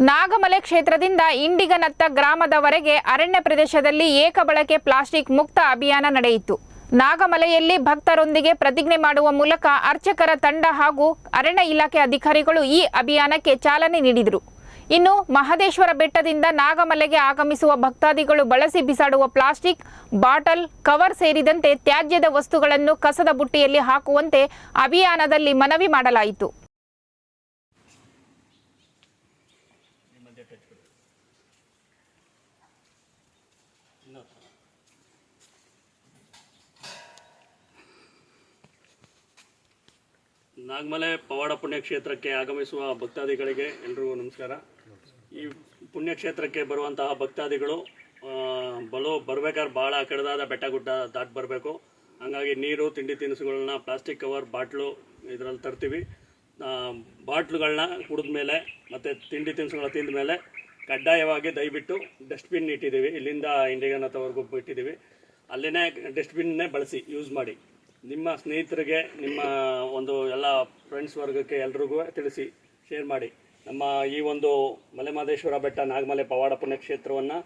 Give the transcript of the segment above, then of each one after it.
ನಾಗಮಲೆ ಕ್ಷೇತ್ರದಿಂದ ಇಂಡಿಗನತ್ತ ಗ್ರಾಮದವರೆಗೆ ಅರಣ್ಯ ಪ್ರದೇಶದಲ್ಲಿ ಏಕಬಳಕೆ ಪ್ಲಾಸ್ಟಿಕ್ ಮುಕ್ತ ಅಭಿಯಾನ ನಡೆಯಿತು. ನಾಗಮಲೆಯಲ್ಲಿ ಭಕ್ತರೊಂದಿಗೆ ಪ್ರತಿಜ್ಞೆ ಮಾಡುವ ಮೂಲಕ ಅರ್ಚಕರ ತಂಡ ಹಾಗೂ ಅರಣ್ಯ ಇಲಾಖೆ ಅಧಿಕಾರಿಗಳು ಈ ಅಭಿಯಾನಕ್ಕೆ ಚಾಲನೆ ನೀಡಿದರು. ಇನ್ನು ಮಹದೇಶ್ವರ ಬೆಟ್ಟದಿಂದ ನಾಗಮಲೆಗೆ ಆಗಮಿಸುವ ಭಕ್ತಾದಿಗಳು ಬಳಸಿ ಬಿಸಾಡುವ ಪ್ಲಾಸ್ಟಿಕ್, ಬಾಟಲ್, ಕವರ್ ಸೇರಿದಂತೆ ತ್ಯಾಜ್ಯದ ವಸ್ತುಗಳನ್ನು ಕಸದ ಬುಟ್ಟಿಯಲ್ಲಿ ಹಾಕುವಂತೆ ಅಭಿಯಾನದಲ್ಲಿ ಮನವಿ ಮಾಡಲಾಯಿತು. ನಾಗಮಲೆ ಪವಾಡ ಪುಣ್ಯಕ್ಷೇತ್ರಕ್ಕೆ ಆಗಮಿಸುವ ಭಕ್ತಾದಿಗಳಿಗೆ ಎಲ್ರಿಗೂ ನಮಸ್ಕಾರ. ಈ ಪುಣ್ಯಕ್ಷೇತ್ರಕ್ಕೆ ಬರುವಂತಹ ಭಕ್ತಾದಿಗಳು ಬರಬೇಕಾದ್ರೆ ಭಾಳ ಕಡಿದಾದ ಬೆಟ್ಟ ಗುಡ್ಡ ದಾಟಿ ಬರಬೇಕು. ಹಾಗಾಗಿ ನೀರು, ತಿಂಡಿ ತಿನಿಸುಗಳನ್ನ, ಪ್ಲಾಸ್ಟಿಕ್ ಕವರ್, ಬಾಟ್ಲು ಇದರಲ್ಲಿ ತರ್ತೀವಿ. ಬಾಟ್ಲುಗಳನ್ನ ಕುಡಿದ ಮೇಲೆ ಮತ್ತು ತಿಂಡಿ ತಿನಿಸುಗಳನ್ನ ತಿಂದ ಮೇಲೆ ಕಡ್ಡಾಯವಾಗಿ ದಯವಿಟ್ಟು ಡಸ್ಟ್ಬಿನ್ ಇಟ್ಟಿದ್ದೀವಿ. ಇಲ್ಲಿಂದ ಇಂಡಿಗನತ್ತವರೆಗೂ ಇಟ್ಟಿದ್ದೀವಿ. ಅಲ್ಲೇ ಡಸ್ಟ್ಬಿನ್ನೇ ಬಳಸಿ ಯೂಸ್ ಮಾಡಿ. ನಿಮ್ಮ ಸ್ನೇಹಿತರಿಗೆ, ನಿಮ್ಮ ಒಂದು ಎಲ್ಲ ಫ್ರೆಂಡ್ಸ್ ವರ್ಗಕ್ಕೆ ಎಲ್ರಿಗೂ ತಿಳಿಸಿ, ಶೇರ್ ಮಾಡಿ. ನಮ್ಮ ಈ ಒಂದು ಮಲೆಮಹದೇಶ್ವರ ಬೆಟ್ಟ ನಾಗಮಲೆ ಪವಾಡ ಪುಣ್ಯಕ್ಷೇತ್ರವನ್ನು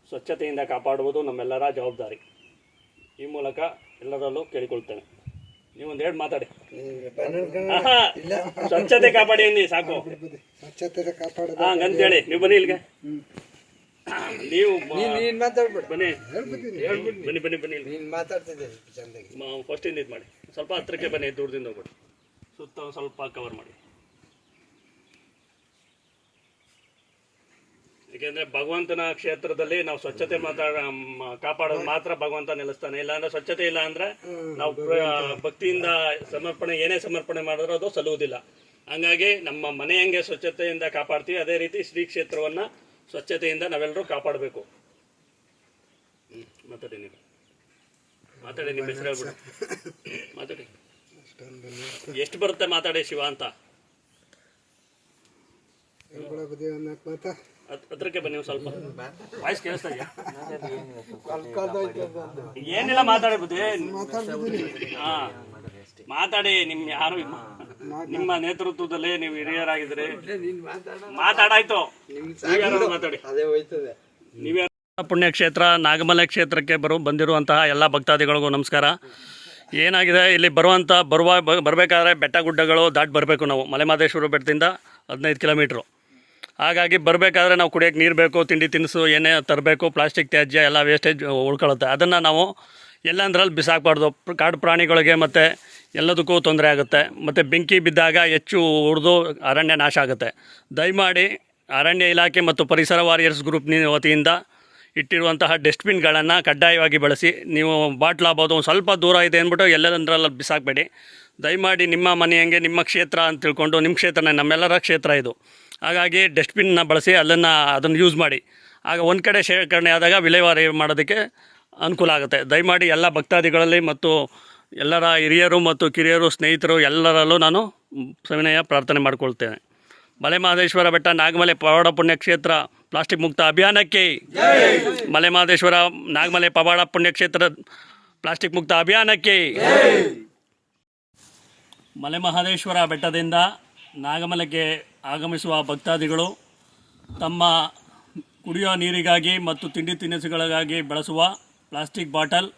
ಸ್ವಚ್ಛತೆಯಿಂದ ಕಾಪಾಡುವುದು ನಮ್ಮೆಲ್ಲರ ಜವಾಬ್ದಾರಿ. ಈ ಮೂಲಕ ಎಲ್ಲರಲ್ಲೂ ಕೇಳಿಕೊಳ್ತೇನೆ. ನೀವೊಂದು ಎರಡು ಮಾತಾಡಿ. ಸ್ವಚ್ಛತೆ ಕಾಪಾಡಿ ಅಂದಿ ಸಾಕು. ಹಂಗಂತೇಳಿ ನೀವು ಬನ್ನಿ ಇಲ್ಲಿಗೆ. ನೀವು ಬನ್ನಿ ಫಸ್ಟಿಂದ ಇದು ಮಾಡಿ. ಸ್ವಲ್ಪ ಹತ್ರಕ್ಕೆ ಬನ್ನಿ, ದೂರದಿಂದ ಹೋಗ್ಬಿಡಿ. ಸುತ್ತ ಸ್ವಲ್ಪ ಕವರ್ ಮಾಡಿ. ಏಕೆಂದರೆ ಭಗವಂತನ ಕ್ಷೇತ್ರದಲ್ಲಿ ನಾವು ಸ್ವಚ್ಛತೆ ಕಾಪಾಡೋದು ಮಾತ್ರ ಭಗವಂತ ನೆಲೆಸ್ತಾನೆ. ಇಲ್ಲಾಂದ್ರೆ ಸ್ವಚ್ಛತೆ ಇಲ್ಲ ಅಂದ್ರೆ ನಾವು ಭಕ್ತಿಯಿಂದ ಏನೇ ಸಮರ್ಪಣೆ ಮಾಡಿದ್ರೂ ಅದು ಸಲ್ಲುವುದಿಲ್ಲ. ಹಂಗಾಗಿ ನಮ್ಮ ಮನೆ ಹೆಂಗೆ ಸ್ವಚ್ಛತೆಯಿಂದ ಕಾಪಾಡ್ತೀವಿ, ಅದೇ ರೀತಿ ಶ್ರೀ ಕ್ಷೇತ್ರವನ್ನು ಸ್ವಚ್ಛತೆಯಿಂದ ನಾವೆಲ್ಲರೂ ಕಾಪಾಡಬೇಕು. ಮಾತಾಡಿ, ನೀವು ಮಾತಾಡಿ, ನಿಮ್ಮ ಹೆಸರು ಹೇಳ್ಬಿಡಿ. ಮಾತಾಡಿ, ಎಷ್ಟು ಬರುತ್ತೆ ಮಾತಾಡಿ. ಶಿವ ಅಂತ ಹತ್ರಕ್ಕೆ ಬನ್ನಿ. ಸ್ವಲ್ಪ ವಾಯ್ಸ್ ಕೇಳಿಸ್ತಾ ಇದೆಯಾ? ಏನಿಲ್ಲ, ಮಾತಾಡಿ ಬುದ್ಧಿ. ಹಾ, ಮಾತಾಡಿ. ನಿಮ್ಮ ನೇತೃತ್ವದಲ್ಲಿ ನೀವು ಹಿರಿಯರಾಗಿದ್ರೆ ಮಾತಾಡಾಯ್ತು. ಮಾತಾಡಿ. ನೀವೇ ಪುಣ್ಯಕ್ಷೇತ್ರ ನಾಗಮಲೆ ಕ್ಷೇತ್ರಕ್ಕೆ ಬಂದಿರುವಂತಹ ಎಲ್ಲ ಭಕ್ತಾದಿಗಳಿಗೂ ನಮಸ್ಕಾರ. ಏನಾಗಿದೆ, ಇಲ್ಲಿ ಬರಬೇಕಾದ್ರೆ ಬೆಟ್ಟ ಗುಡ್ಡಗಳು ದಾಟಿ ಬರಬೇಕು. ನಾವು ಮಲೆಮಹದೇಶ್ವರ ಬೆಟ್ಟದಿಂದ 15 ಕಿಲೋಮೀಟ್ರು. ಹಾಗಾಗಿ ಬರಬೇಕಾದ್ರೆ ನಾವು ಕುಡಿಯೋಕ್ಕೆ ನೀರು ಬೇಕು, ತಿಂಡಿ ತಿನಿಸು ಏನೇ ತರಬೇಕು. ಪ್ಲಾಸ್ಟಿಕ್ ತ್ಯಾಜ್ಯ ಎಲ್ಲ ವೇಸ್ಟೇಜ್ ಉಳ್ಕೊಳ್ಳುತ್ತೆ. ಅದನ್ನು ನಾವು ಎಲ್ಲಂದ್ರಲ್ಲಿ ಬಿಸಾಕಬಾರ್ದು. ಕಾಡು ಪ್ರಾಣಿಗಳಿಗೆ ಮತ್ತು ಎಲ್ಲದಕ್ಕೂ ತೊಂದರೆ ಆಗುತ್ತೆ. ಮತ್ತು ಬೆಂಕಿ ಬಿದ್ದಾಗ ಹೆಚ್ಚು ಉರಿದು ಅರಣ್ಯ ನಾಶ ಆಗುತ್ತೆ. ದಯಮಾಡಿ ಅರಣ್ಯ ಇಲಾಖೆ ಮತ್ತು ಪರಿಸರ ವಾರಿಯರ್ಸ್ ಗ್ರೂಪ್ ವತಿಯಿಂದ ಇಟ್ಟಿರುವಂತಹ ಡಸ್ಟ್ಬಿನ್ಗಳನ್ನು ಕಡ್ಡಾಯವಾಗಿ ಬಳಸಿ. ನೀವು ಬಾಟ್ಲ್ ಆಗ್ಬೋದು, ಒಂದು ಸ್ವಲ್ಪ ದೂರ ಇದೆ ಅಂದ್ಬಿಟ್ಟು ಎಲ್ಲಂದ್ರಲ್ಲಿ ಬಿಸಾಕಬೇಡಿ. ದಯಮಾಡಿ ನಿಮ್ಮ ಮನೆ ಹಂಗೆ ನಿಮ್ಮ ಕ್ಷೇತ್ರ ಅಂತ ತಿಳ್ಕೊಂಡು, ನಿಮ್ಮ ಕ್ಷೇತ್ರನೇ ನಮ್ಮೆಲ್ಲರ ಕ್ಷೇತ್ರ ಇದು. ಹಾಗಾಗಿ ಡಸ್ಟ್ಬಿನ್ನ ಬಳಸಿ ಅದನ್ನು ಯೂಸ್ ಮಾಡಿ. ಆಗ ಒಂದು ಕಡೆ ಶೇಖರಣೆ ಆದಾಗ ವಿಲೇವಾರಿ ಮಾಡೋದಕ್ಕೆ ಅನುಕೂಲ ಆಗುತ್ತೆ. ದಯಮಾಡಿ ಎಲ್ಲ ಭಕ್ತಾದಿಗಳಲ್ಲಿ ಮತ್ತು ಎಲ್ಲರ ಹಿರಿಯರು ಮತ್ತು ಕಿರಿಯರು, ಸ್ನೇಹಿತರು ಎಲ್ಲರಲ್ಲೂ ನಾನು ಸವಿನಯ ಪ್ರಾರ್ಥನೆ ಮಾಡಿಕೊಳ್ತೇನೆ. ಮಲೆಮಹದೇಶ್ವರ ಬೆಟ್ಟ ನಾಗಮಲೆ ಪವಾಡ ಪುಣ್ಯಕ್ಷೇತ್ರ ಪ್ಲಾಸ್ಟಿಕ್ ಮುಕ್ತ ಅಭಿಯಾನಕ್ಕೆ, ಮಲೆಮಹದೇಶ್ವರ ನಾಗಮಲೆ ಪವಾಡ ಪುಣ್ಯಕ್ಷೇತ್ರ ಪ್ಲಾಸ್ಟಿಕ್ ಮುಕ್ತ ಅಭಿಯಾನಕ್ಕೆ. ಮಲೆಮಹದೇಶ್ವರ ಬೆಟ್ಟದಿಂದ ನಾಗಮಲೆಗೆ ಆಗಮಿಸುವ ಭಕ್ತಾದಿಗಳು ತಮ್ಮ ಕುಡಿಯುವ ನೀರಿಗಾಗಿ ಮತ್ತು ತಿಂಡಿ ತಿನಿಸುಗಳಿಗಾಗಿ ಬಳಸುವ ಪ್ಲಾಸ್ಟಿಕ್ ಬಾಟಲ್,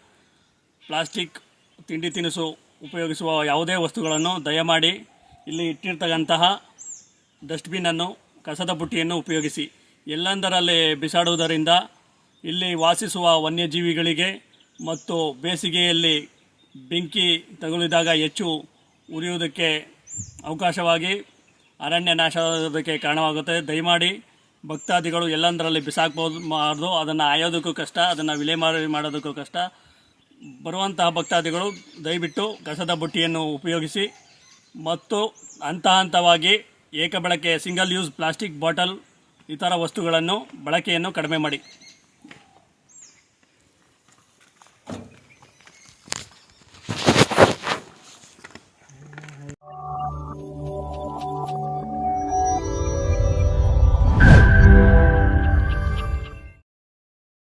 ಪ್ಲಾಸ್ಟಿಕ್ ತಿಂಡಿ ತಿನಿಸು ಉಪಯೋಗಿಸುವ ಯಾವುದೇ ವಸ್ತುಗಳನ್ನು ದಯಮಾಡಿ ಇಲ್ಲಿ ಇಟ್ಟಿರ್ತಕ್ಕಂತಹ ಡಸ್ಟ್ಬಿನ್ನನ್ನು, ಕಸದ ಬುಟ್ಟಿಯನ್ನು ಉಪಯೋಗಿಸಿ. ಎಲ್ಲಂದರಲ್ಲಿ ಬಿಸಾಡುವುದರಿಂದ ಇಲ್ಲಿ ವಾಸಿಸುವ ವನ್ಯಜೀವಿಗಳಿಗೆ ಮತ್ತು ಬೇಸಿಗೆಯಲ್ಲಿ ಬೆಂಕಿ ತಗುಲಿದಾಗ ಹೆಚ್ಚು ಉರಿಯುವುದಕ್ಕೆ ಅವಕಾಶವಾಗಿ ಅರಣ್ಯ ನಾಶವಾಗೋದಕ್ಕೆ ಕಾರಣವಾಗುತ್ತೆ. ದಯಮಾಡಿ ಭಕ್ತಾದಿಗಳು ಎಲ್ಲಂದರಲ್ಲಿ ಬಿಸಾಕಬಾರ್ದು. ಅದನ್ನು ಆಯೋದಕ್ಕೂ ಕಷ್ಟ, ಅದನ್ನು ವಿಲೇವಾರಿ ಮಾಡೋದಕ್ಕೂ ಕಷ್ಟ. ಬರುವಂತಹ ಭಕ್ತಾದಿಗಳು ದಯವಿಟ್ಟು ಕಸದ ಬುಟ್ಟಿಯನ್ನು ಉಪಯೋಗಿಸಿ ಮತ್ತು ಹಂತವಾಗಿ ಏಕಬಳಕೆ ಸಿಂಗಲ್ ಯೂಸ್ ಪ್ಲಾಸ್ಟಿಕ್ ಬಾಟಲ್ ಇತರ ವಸ್ತುಗಳನ್ನು ಬಳಕೆಯನ್ನು ಕಡಿಮೆ ಮಾಡಿ.